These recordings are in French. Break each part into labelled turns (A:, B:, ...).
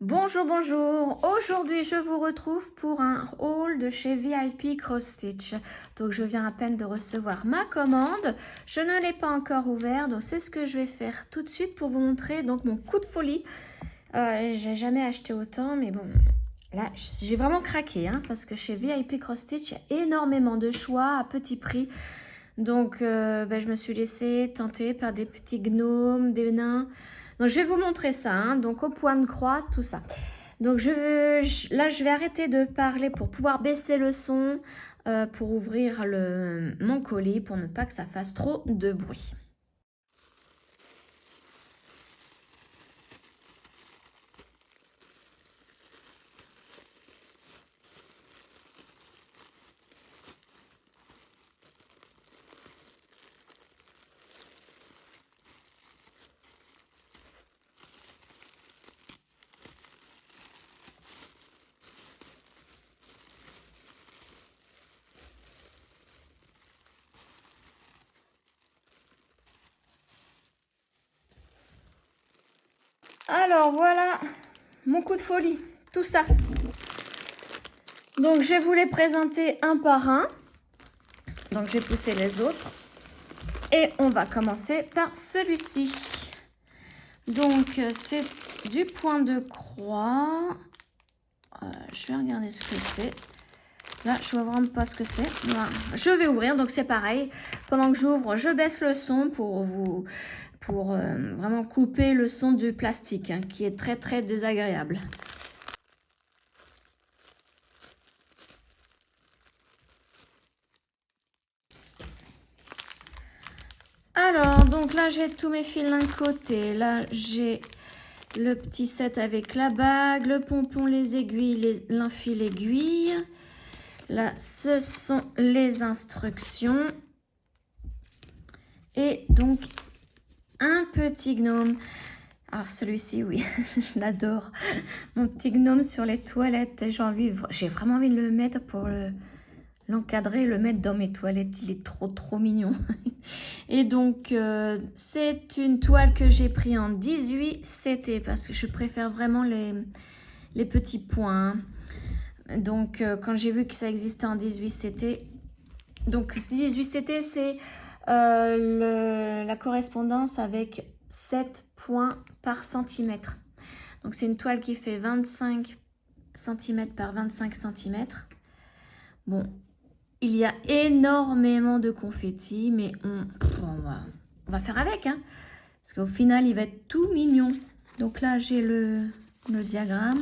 A: Bonjour, bonjour. Aujourd'hui, je vous retrouve pour un haul de chez VIP Cross Stitch. Donc, je viens à peine de recevoir ma commande. Je ne l'ai pas encore ouverte, donc c'est ce que je vais faire tout de suite pour vous montrer donc mon coup de folie. J'ai jamais acheté autant, mais bon, là, j'ai vraiment craqué, hein, parce que chez VIP Cross Stitch, il y a énormément de choix à petit prix. Donc, je me suis laissée tenter par des petits gnomes, des nains. Donc, je vais vous montrer ça, hein, donc au point de croix, tout ça. Donc, là, je vais arrêter de parler pour pouvoir baisser le son, pour ouvrir mon colis, pour ne pas que ça fasse trop de bruit. Alors, voilà mon coup de folie, tout ça. Donc, je vais vous les présenter un par un. Donc, je vais pousser les autres. Et on va commencer par celui-ci. Donc, c'est du point de croix. Je vais regarder ce que c'est. Là, je vois vraiment pas ce que c'est. Voilà. Je vais ouvrir, donc c'est pareil. Pendant que j'ouvre, je baisse le son pour vraiment couper le son du plastique, hein, qui est très très désagréable. Alors, donc là, j'ai tous mes fils d'un côté. Là, j'ai le petit set avec la bague, le pompon, les aiguilles, l'enfil aiguille. Là, ce sont les instructions. Et donc, un petit gnome. Alors, celui-ci, oui, je l'adore. Mon petit gnome sur les toilettes. J'ai vraiment envie de le mettre pour l'encadrer, le mettre dans mes toilettes. Il est trop mignon. Et donc, c'est une toile que j'ai pris en 18 CT parce que je préfère vraiment les petits points. Donc, quand j'ai vu que ça existait en 18 CT, donc 18 CT, c'est la correspondance avec 7 points par centimètre. Donc, c'est une toile qui fait 25 cm par 25 cm. Bon, il y a énormément de confettis, mais on va faire avec, hein, parce qu'au final, il va être tout mignon. Donc là, j'ai le diagramme.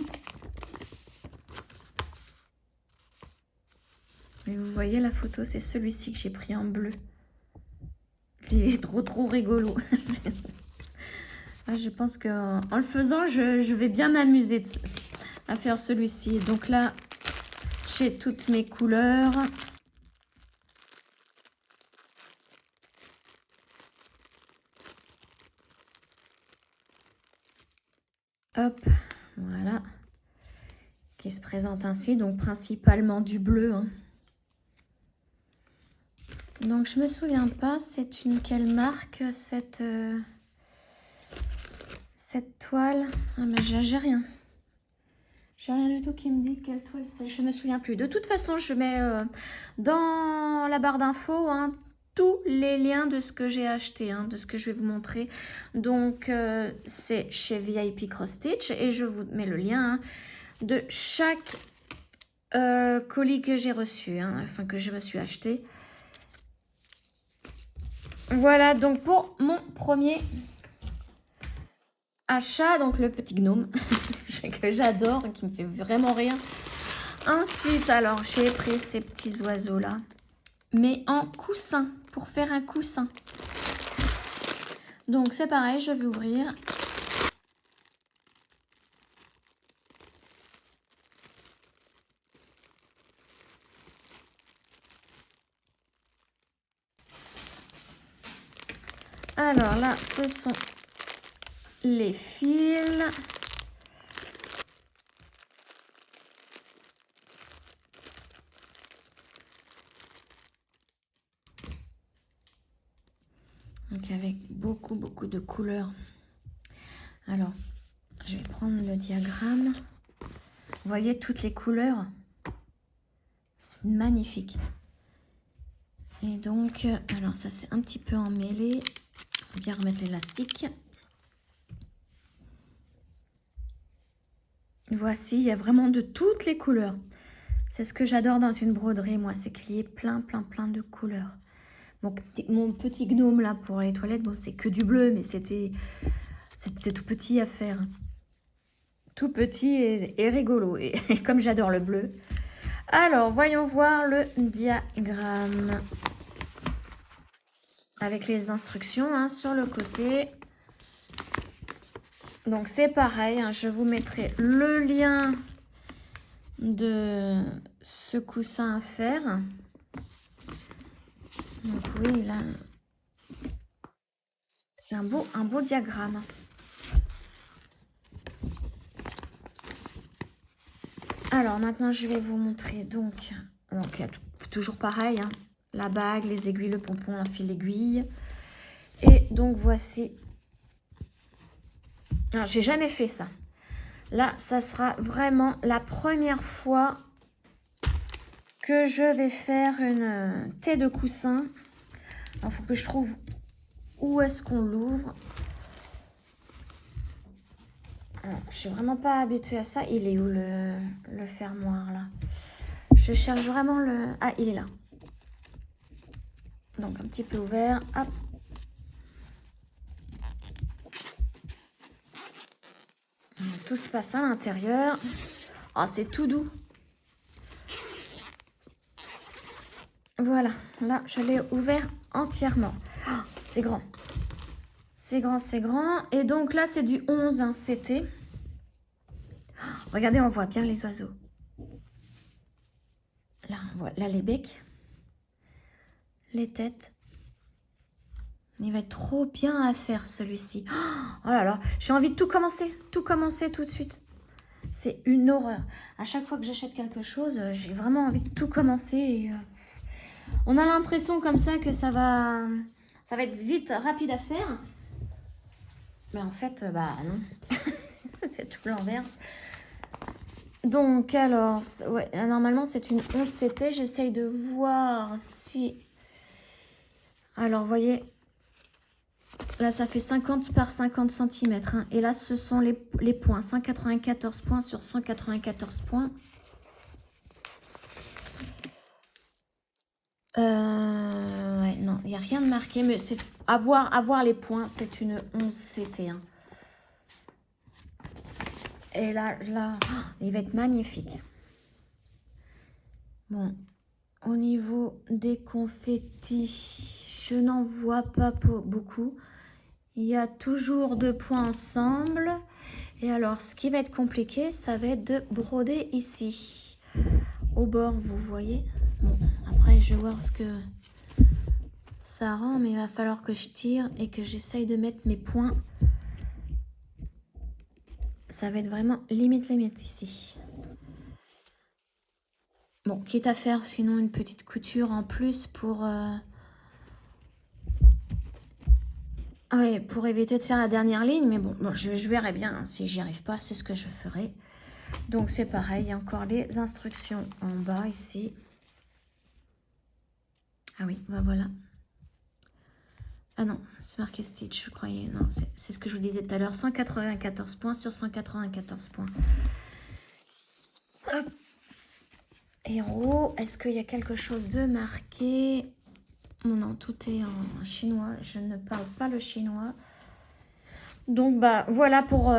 A: Et vous voyez la photo, c'est celui-ci que j'ai pris en bleu. Il est trop rigolo. Je pense qu'en le faisant, je vais bien m'amuser à faire celui-ci. Donc là, j'ai toutes mes couleurs. Hop, voilà. Qui se présente ainsi, donc principalement du bleu, hein. Donc je me souviens pas, c'est quelle marque cette toile. Ah mais j'ai rien. J'ai rien du tout qui me dit quelle toile c'est. Je me souviens plus. De toute façon, je mets dans la barre d'infos, hein, tous les liens de ce que j'ai acheté, hein, de ce que je vais vous montrer. Donc c'est chez VIP Cross Stitch et je vous mets le lien, hein, de chaque colis que j'ai reçu, hein, enfin que je me suis acheté. Voilà donc pour mon premier achat, donc le petit gnome que j'adore et qui me fait vraiment rire. Ensuite, alors j'ai pris ces petits oiseaux là, mais en coussin, pour faire un coussin. Donc c'est pareil, je vais ouvrir. Alors là, ce sont les fils. Donc avec beaucoup de couleurs. Alors, je vais prendre le diagramme. Vous voyez toutes les couleurs. C'est magnifique. Et donc, alors ça c'est un petit peu emmêlé. On va bien remettre l'élastique. Voici, il y a vraiment de toutes les couleurs. C'est ce que j'adore dans une broderie, moi, c'est qu'il y ait plein de couleurs. Mon petit gnome là pour les toilettes, bon c'est que du bleu, mais c'est tout petit à faire. Tout petit et rigolo. Et comme j'adore le bleu. Alors, voyons voir le diagramme. Avec les instructions hein, sur le côté. Donc c'est pareil, hein, je vous mettrai le lien de ce coussin à faire. Donc oui, là, c'est un beau diagramme. Alors maintenant, je vais vous montrer donc il y a toujours pareil, hein, la bague, les aiguilles, le pompon, un fil d'aiguille. Et donc voici. Alors, j'ai jamais fait ça. Là, ça sera vraiment la première fois que je vais faire une thé de coussin. Il faut que je trouve où est-ce qu'on l'ouvre. Je suis vraiment pas habituée à ça. Il est où le fermoir là? Je cherche vraiment le... Ah, il est là. Donc un petit peu ouvert. Hop. Tout se passe à l'intérieur. Oh, c'est tout doux. Voilà, là, je l'ai ouvert entièrement. Oh, c'est grand. C'est grand, c'est grand. Et donc là, c'est du 11, hein, c'était. Oh, regardez, on voit bien les oiseaux. Là, on voit là, les becs. Les têtes. Il va être trop bien à faire, celui-ci. Oh là là, j'ai envie de tout commencer tout de suite. C'est une horreur. À chaque fois que j'achète quelque chose, j'ai vraiment envie de tout commencer. Et, on a l'impression comme ça que ça va être vite, rapide à faire. Mais en fait, bah non. C'est tout l'inverse. Donc, alors, ouais, normalement, c'est une 11CT. J'essaye de voir si... Alors, vous voyez, là, ça fait 50 par 50 cm. Hein. Et là, ce sont les points. 194 points sur 194 points. Ouais, non, il n'y a rien de marqué. Mais c'est à voir les points. C'est une 11CT. Hein. Et là, il va être magnifique. Bon, au niveau des confettis, je n'en vois pas beaucoup. Il y a toujours 2 points ensemble. Et alors, ce qui va être compliqué, ça va être de broder ici. Au bord, vous voyez. Bon, après, je vais voir ce que ça rend. Mais il va falloir que je tire et que j'essaye de mettre mes points. Ça va être vraiment limite ici. Bon, quitte à faire sinon une petite couture en plus pour... Ouais, pour éviter de faire la dernière ligne. Mais bon, je verrai bien. Hein, si j'y arrive pas, c'est ce que je ferai. Donc c'est pareil, il y a encore les instructions en bas ici. Ah oui, bah voilà. Ah non, c'est marqué Stitch, je croyais. Non, c'est ce que je vous disais tout à l'heure. 194 points sur 194 points. Hop. Et en haut, est-ce qu'il y a quelque chose de marqué? Non, tout est en chinois. Je ne parle pas le chinois. Donc, bah, voilà pour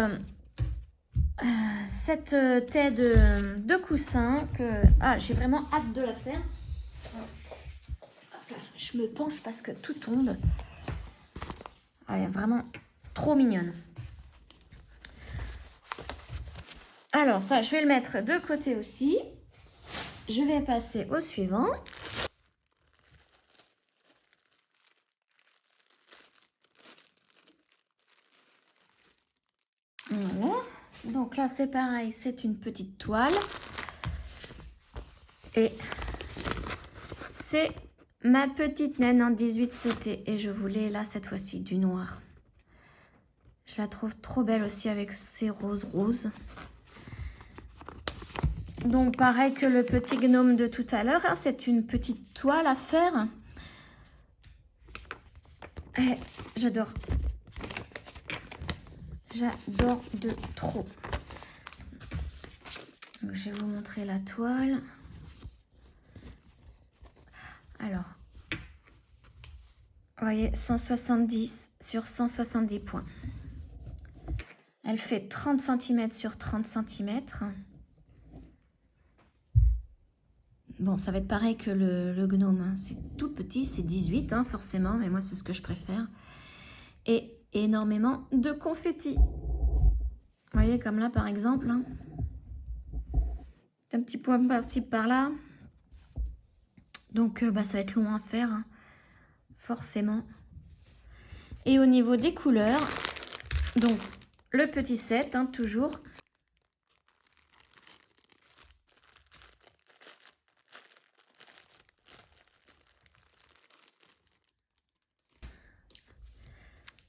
A: cette thé de coussin que... Ah, j'ai vraiment hâte de la faire. Hop là, je me penche parce que tout tombe. Ah, elle est vraiment trop mignonne. Alors, ça, je vais le mettre de côté aussi. Je vais passer au suivant. Voilà. Donc là, c'est pareil, c'est une petite toile. Et c'est ma petite naine en 18 CT. Et je voulais, là, cette fois-ci, du noir. Je la trouve trop belle aussi avec ses roses roses. Donc pareil que le petit gnome de tout à l'heure, hein, c'est une petite toile à faire. J'adore. J'adore de trop. Donc, je vais vous montrer la toile. Alors, vous voyez, 170 sur 170 points. Elle fait 30 cm sur 30 cm. Bon, ça va être pareil que le gnome. Hein. C'est tout petit, c'est 18 hein, forcément, mais moi c'est ce que je préfère. Et énormément de confettis. Vous voyez, comme là par exemple. Hein. Un petit point par-ci par-là. Donc ça va être long à faire, hein, forcément. Et au niveau des couleurs, donc le petit set, hein, toujours.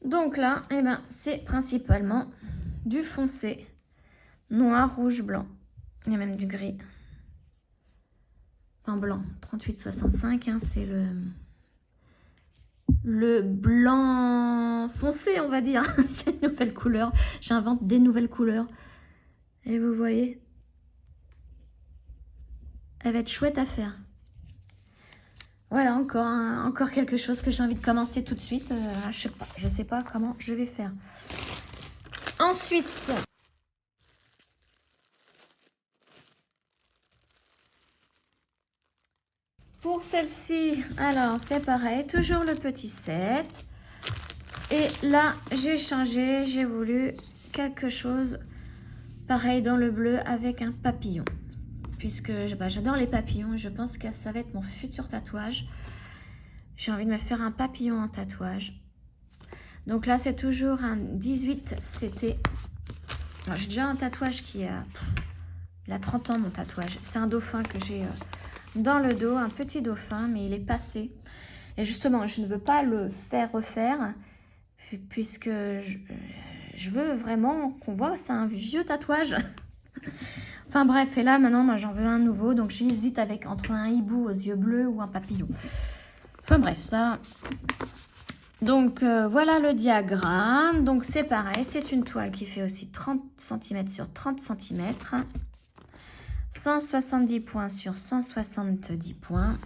A: Donc là, eh ben, c'est principalement du foncé, noir, rouge, blanc. Il y a même du gris. Enfin blanc, 38,65, hein, c'est le blanc foncé, on va dire. C'est une nouvelle couleur. J'invente des nouvelles couleurs. Et vous voyez, elle va être chouette à faire. Voilà, encore quelque chose que j'ai envie de commencer tout de suite. Je sais pas comment je vais faire. Ensuite, pour celle-ci, alors c'est pareil, toujours le petit set. Et là, j'ai changé, j'ai voulu quelque chose pareil dans le bleu avec un papillon. Puisque j'adore les papillons et je pense que ça va être mon futur tatouage. J'ai envie de me faire un papillon en tatouage. Donc là, c'est toujours un 18 CT. J'ai déjà un tatouage qui a... Il a 30 ans, mon tatouage. C'est un dauphin que j'ai dans le dos, un petit dauphin, mais il est passé. Et justement, je ne veux pas le faire refaire, puisque je veux vraiment qu'on voit, c'est un vieux tatouage. Enfin bref, et là, maintenant, moi, j'en veux un nouveau. Donc, j'hésite entre un hibou aux yeux bleus ou un papillon. Enfin bref, ça... Donc, voilà le diagramme. Donc, c'est pareil, c'est une toile qui fait aussi 30 cm sur 30 cm. 170 points sur 170 points.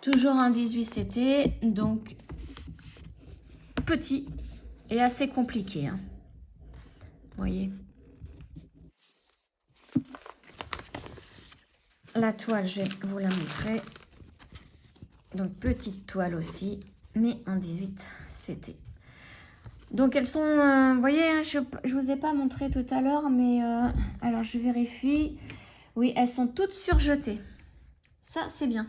A: Toujours un 18 CT, donc petit et assez compliqué. Hein. Vous voyez. La toile, je vais vous la montrer. Donc, petite toile aussi, mais en 18 CT. Donc, elles sont, vous voyez, hein, je ne vous ai pas montré tout à l'heure, mais alors je vérifie. Oui, elles sont toutes surjetées. Ça, c'est bien.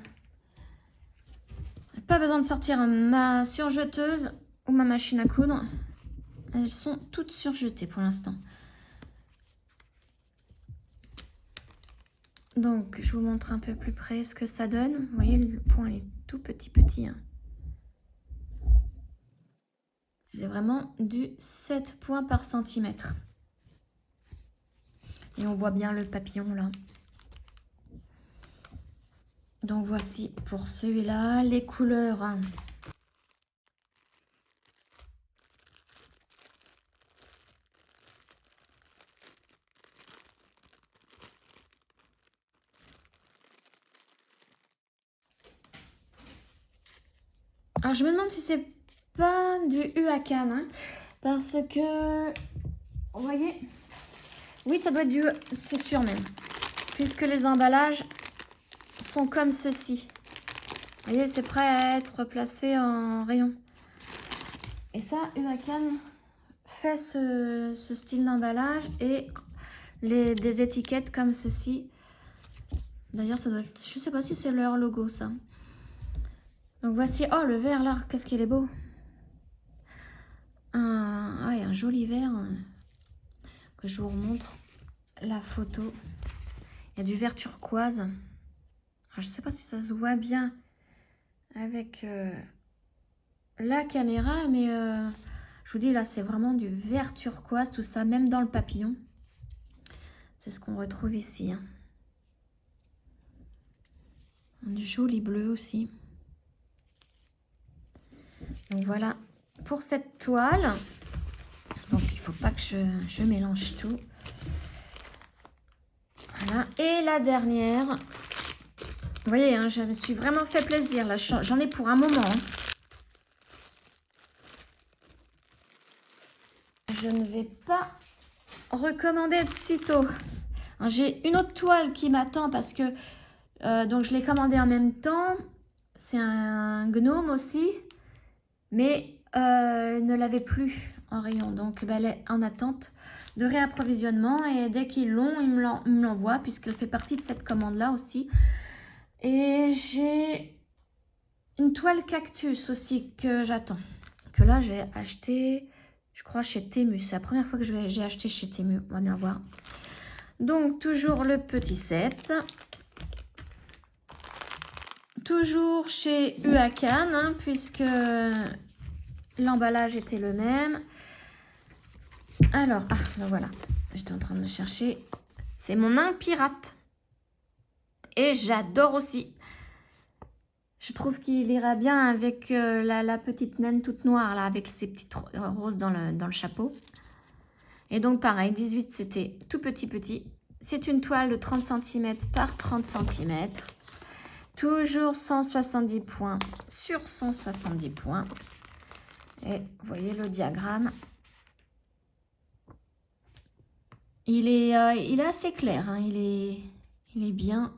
A: Pas besoin de sortir ma surjeteuse ou ma machine à coudre. Elles sont toutes surjetées pour l'instant. Donc, je vous montre un peu plus près ce que ça donne. Vous voyez, le point est tout petit. Hein. C'est vraiment du 7 points par centimètre. Et on voit bien le papillon là. Donc voici pour celui-là les couleurs. Hein. Alors je me demande si c'est pas du Huacan, hein, parce que, vous voyez, oui ça doit être du, c'est sûr même, puisque les emballages sont comme ceci. Vous voyez, c'est prêt à être placé en rayon. Et ça, Huacan fait ce style d'emballage et des étiquettes comme ceci. D'ailleurs, ça doit être, je sais pas si c'est leur logo ça. Donc voici, oh le vert là, qu'est-ce qu'il est beau. Un joli vert que je vous remontre la photo. Il y a du vert turquoise. Alors, je ne sais pas si ça se voit bien avec la caméra, mais Je vous dis, là, c'est vraiment du vert turquoise, tout ça, même dans le papillon. C'est ce qu'on retrouve ici. Hein. Du joli bleu aussi. Donc voilà pour cette toile. Donc il ne faut pas que je mélange tout. Voilà. Et la dernière. Vous voyez, hein, je me suis vraiment fait plaisir. Là, j'en ai pour un moment. Hein. Je ne vais pas recommander de sitôt. J'ai une autre toile qui m'attend parce que donc je l'ai commandée en même temps. C'est un gnome aussi. Mais ne l'avait plus en rayon. Donc elle est en attente de réapprovisionnement. Et dès qu'ils l'ont, ils me l'envoient puisqu'elle fait partie de cette commande-là aussi. Et j'ai une toile cactus aussi que j'attends. Que là, je vais acheter, je crois, chez Temu. C'est la première fois que j'ai acheté chez Temu. On va bien voir. Donc, toujours le petit set. Toujours chez Uakan, hein, puisque l'emballage était le même. Alors, ben voilà. J'étais en train de le chercher. C'est mon nain pirate. Et j'adore aussi. Je trouve qu'il ira bien avec la petite naine toute noire, là, avec ses petites roses dans le chapeau. Et donc, pareil, 18, c'était tout petit. C'est une toile de 30 cm par 30 cm. Toujours 170 points sur 170 points. Et vous voyez le diagramme. Il est assez clair, hein, il est bien.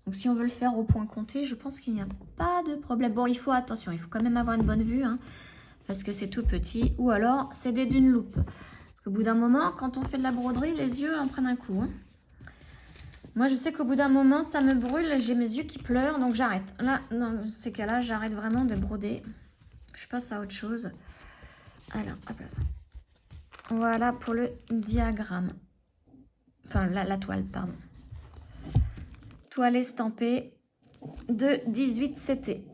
A: Donc si on veut le faire au point compté, je pense qu'il n'y a pas de problème. Bon, il faut attention, il faut quand même avoir une bonne vue, hein, parce que c'est tout petit. Ou alors, c'est d'une loupe. Parce qu'au bout d'un moment, quand on fait de la broderie, les yeux en prennent un coup. Hein. Moi, je sais qu'au bout d'un moment, ça me brûle, j'ai mes yeux qui pleurent, donc j'arrête. Là, dans ces cas-là, j'arrête vraiment de broder. Je passe à autre chose. Alors, hop là. Voilà pour le diagramme. Enfin, la toile, pardon. Toile estampée de 18 CT.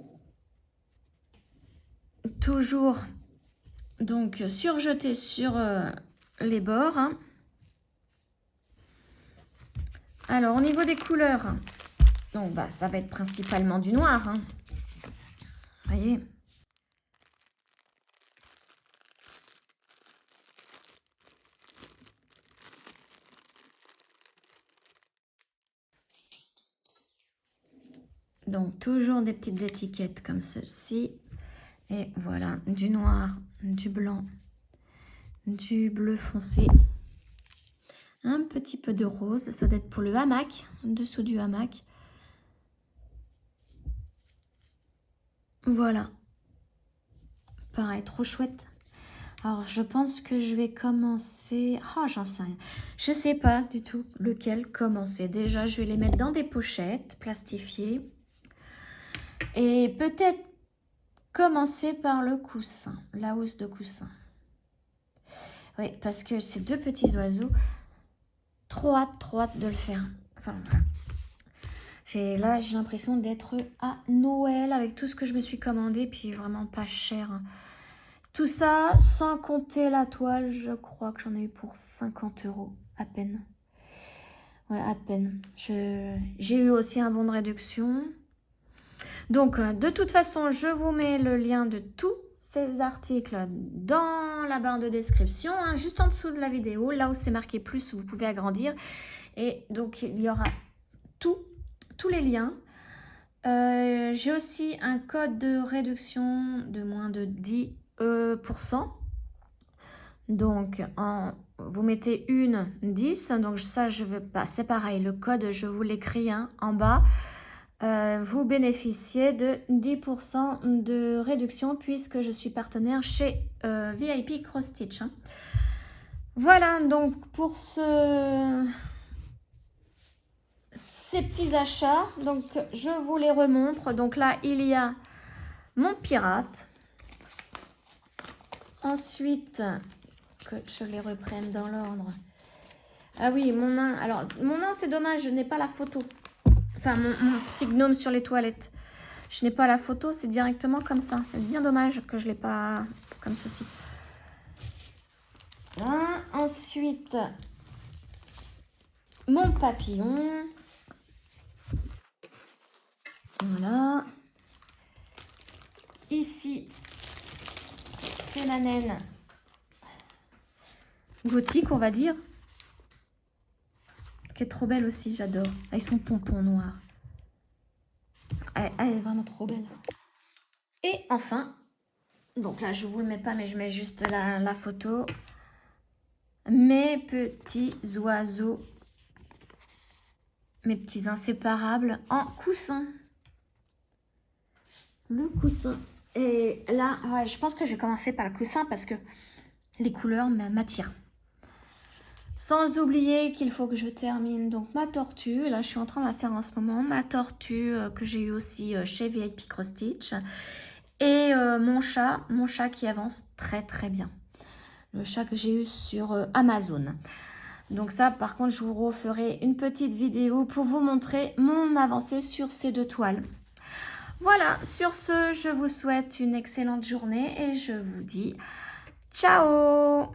A: Toujours donc surjeté sur les bords. Hein. Alors, au niveau des couleurs, donc, bah, ça va être principalement du noir. Hein. Vous voyez ? Donc, toujours des petites étiquettes comme ceci. Et voilà, du noir, du blanc, du bleu foncé. Un petit peu de rose, ça doit être pour le hamac, en dessous du hamac. Voilà. Pareil, trop chouette. Alors, je pense que je vais commencer... Oh, j'en sais rien. Je sais pas du tout lequel commencer. Déjà, je vais les mettre dans des pochettes plastifiées. Et peut-être commencer par le coussin, la housse de coussin. Oui, parce que ces deux petits oiseaux, trop hâte de le faire. Enfin, voilà. Là, j'ai l'impression d'être à Noël avec tout ce que je me suis commandé, puis vraiment pas cher. Tout ça, sans compter la toile, je crois que j'en ai eu pour 50 € à peine. Ouais, à peine. J'ai eu aussi un bon de réduction. Donc, de toute façon, je vous mets le lien de tous ces articles dans la barre de description, hein, juste en dessous de la vidéo, là où c'est marqué plus, vous pouvez agrandir. Et donc, il y aura tous les liens. J'ai aussi un code de réduction de moins de 10%. Donc, vous mettez 10, donc ça, je veux pas. C'est pareil, le code, je vous l'écris hein, en bas. Vous bénéficiez de 10% de réduction puisque je suis partenaire chez VIP Cross Stitch. Hein. Voilà donc pour ces petits achats. Donc je vous les remontre. Donc là il y a mon pirate. Ensuite que je les reprenne dans l'ordre. Ah oui mon nain. Alors mon nain c'est dommage, je n'ai pas la photo. Enfin, mon petit gnome sur les toilettes. Je n'ai pas la photo, c'est directement comme ça. C'est bien dommage que je ne l'ai pas comme ceci. Voilà. Ensuite, mon papillon. Voilà. Ici, c'est la naine gothique, on va dire. Qui est trop belle aussi, j'adore. Avec son pompon noir. Elle est vraiment trop belle. Et enfin, donc là, je vous le mets pas, mais je mets juste la photo. Mes petits oiseaux. Mes petits inséparables en coussin. Le coussin. Et là, ouais, je pense que je vais commencer par le coussin parce que les couleurs m'attirent. Sans oublier qu'il faut que je termine donc ma tortue. Là, je suis en train de la faire en ce moment. Ma tortue que j'ai eu aussi chez VIP Cross Stitch. Et mon chat qui avance très très bien. Le chat que j'ai eu sur Amazon. Donc ça, par contre, je vous referai une petite vidéo pour vous montrer mon avancée sur ces 2 toiles. Voilà, sur ce, je vous souhaite une excellente journée et je vous dis ciao!